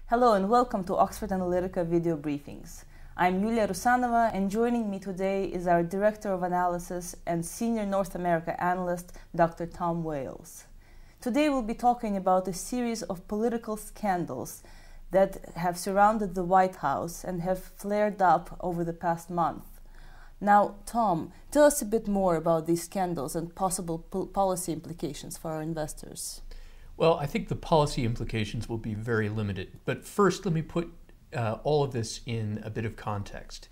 Hello and welcome to Oxford Analytica video briefings. I'm Yulia Rusanova, and joining me today is our Director of Analysis and Senior North America Analyst, Dr. Tom Wales. Today we'll be talking about a series of political scandals that have surrounded the White House and have flared up over the past month. Now, Tom, tell us a bit more about these scandals and possible policy implications for our investors. Well, I think the policy implications will be very limited. But first, let me put all of this in a bit of context.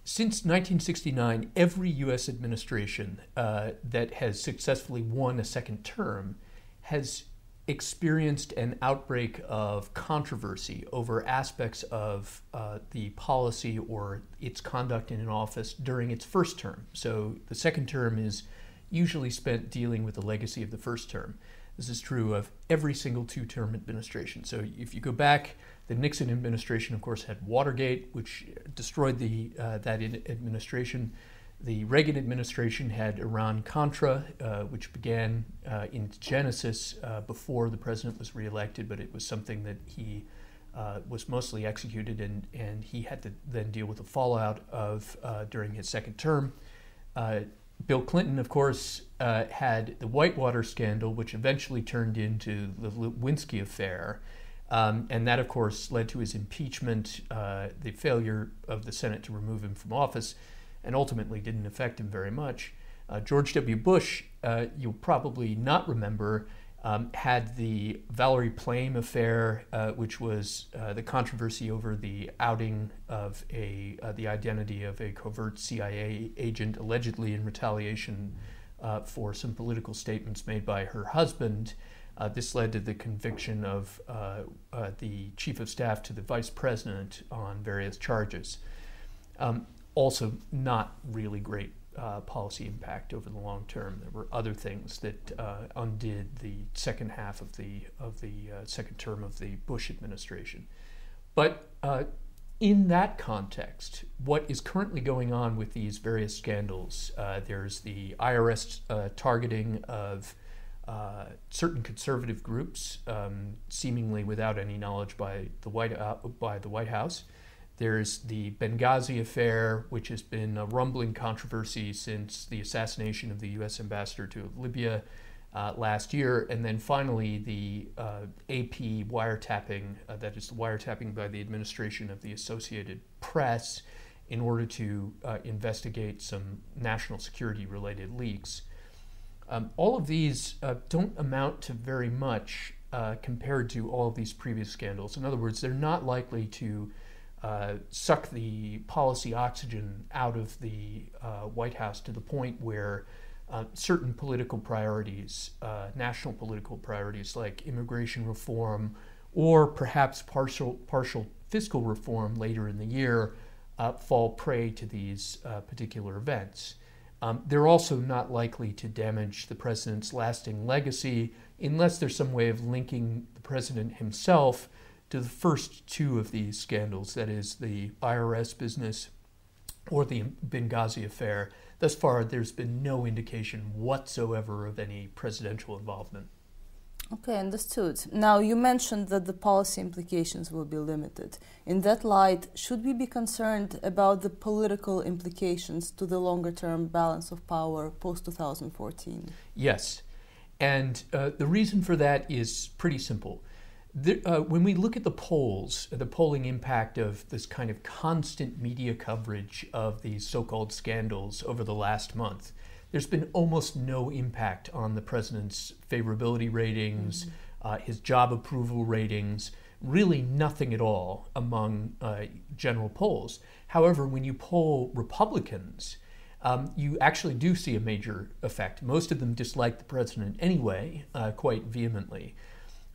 Since 1969, every U.S. administration that has successfully won a second term has experienced an outbreak of controversy over aspects of the policy or its conduct in an office during its first term. So the second term is usually spent dealing with the legacy of the first term. This is true of every single two-term administration. So if you go back, the Nixon administration, of course, had Watergate, which destroyed that administration. The Reagan administration had Iran-Contra, which began in its genesis before the president was reelected, but it was something that he was mostly executed, and he had to then deal with the fallout of during his second term. Bill Clinton, of course, had the Whitewater scandal, which eventually turned into the Lewinsky affair. And that, of course, led to his impeachment, the failure of the Senate to remove him from office, and ultimately didn't affect him very much. George W. Bush, you'll probably not remember, had the Valerie Plame affair, which was the controversy over the outing of the identity of a covert CIA agent, allegedly in retaliation for some political statements made by her husband. This led to the conviction of the chief of staff to the vice president on various charges. Also, not really great policy impact over the long term. There were other things that undid the second half of the second term of the Bush administration. But in that context, what is currently going on with these various scandals? There's the IRS targeting of certain conservative groups, seemingly without any knowledge by the White House. There's the Benghazi affair, which has been a rumbling controversy since the assassination of the U.S. ambassador to Libya last year. And then finally, the AP wiretapping, that is the wiretapping by the administration of the Associated Press in order to investigate some national security-related leaks. All of these don't amount to very much compared to all of these previous scandals. In other words, they're not likely to suck the policy oxygen out of the White House to the point where certain political priorities, national political priorities like immigration reform or perhaps partial fiscal reform later in the year fall prey to these particular events. They're also not likely to damage the president's lasting legacy unless there's some way of linking the president himself to the first two of these scandals, that is the IRS business or the Benghazi affair. Thus far, there's been no indication whatsoever of any presidential involvement. Okay, understood. Now, you mentioned that the policy implications will be limited. In that light, should we be concerned about the political implications to the longer-term balance of power post-2014? Yes, and the reason for that is pretty simple. When we look at the polls, the polling impact of this kind of constant media coverage of these so-called scandals over the last month, there's been almost no impact on the president's favorability ratings, his job approval ratings, really nothing at all among general polls. However, when you poll Republicans, you actually do see a major effect. Most of them dislike the president anyway, quite vehemently.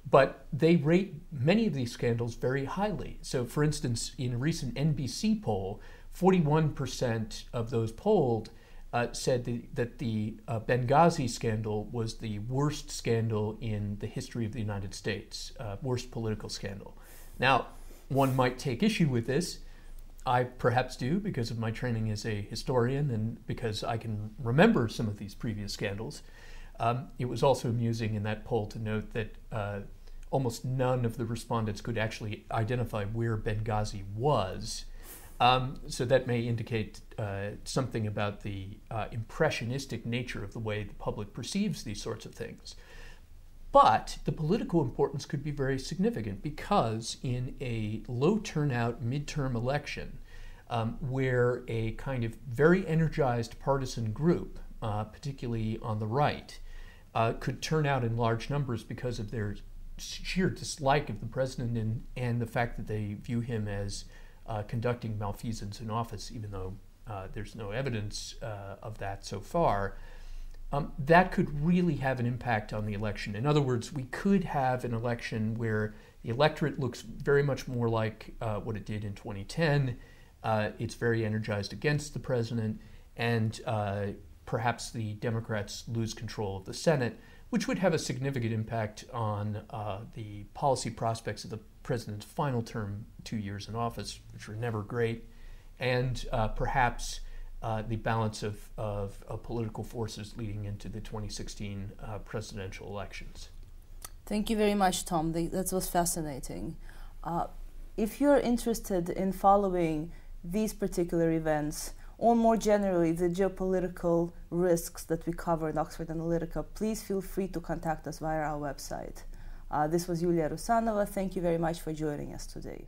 But they rate many of these scandals very highly. So, for instance, in a recent NBC poll, 41% of those polled said that the Benghazi scandal was the worst scandal in the history of the United States, worst political scandal. Now, one might take issue with this. I perhaps do because of my training as a historian and because I can remember some of these previous scandals. It was also amusing in that poll to note that almost none of the respondents could actually identify where Benghazi was. So that may indicate something about the impressionistic nature of the way the public perceives these sorts of things. But the political importance could be very significant because in a low turnout midterm election, where a kind of very energized partisan group, particularly on the right, could turn out in large numbers because of their sheer dislike of the president and the fact that they view him as conducting malfeasance in office, even though there's no evidence of that so far, that could really have an impact on the election. In other words, we could have an election where the electorate looks very much more like what it did in 2010. It's very energized against the president, and perhaps the Democrats lose control of the Senate, which would have a significant impact on the policy prospects of the president's final term, 2 years in office, which were never great, and perhaps the balance of political forces leading into the 2016 presidential elections. Thank you very much, Tom. That was fascinating. If you're interested in following these particular events, or more generally the geopolitical risks that we cover in Oxford Analytica, please feel free to contact us via our website. This was Yulia Rusanova. Thank you very much for joining us today.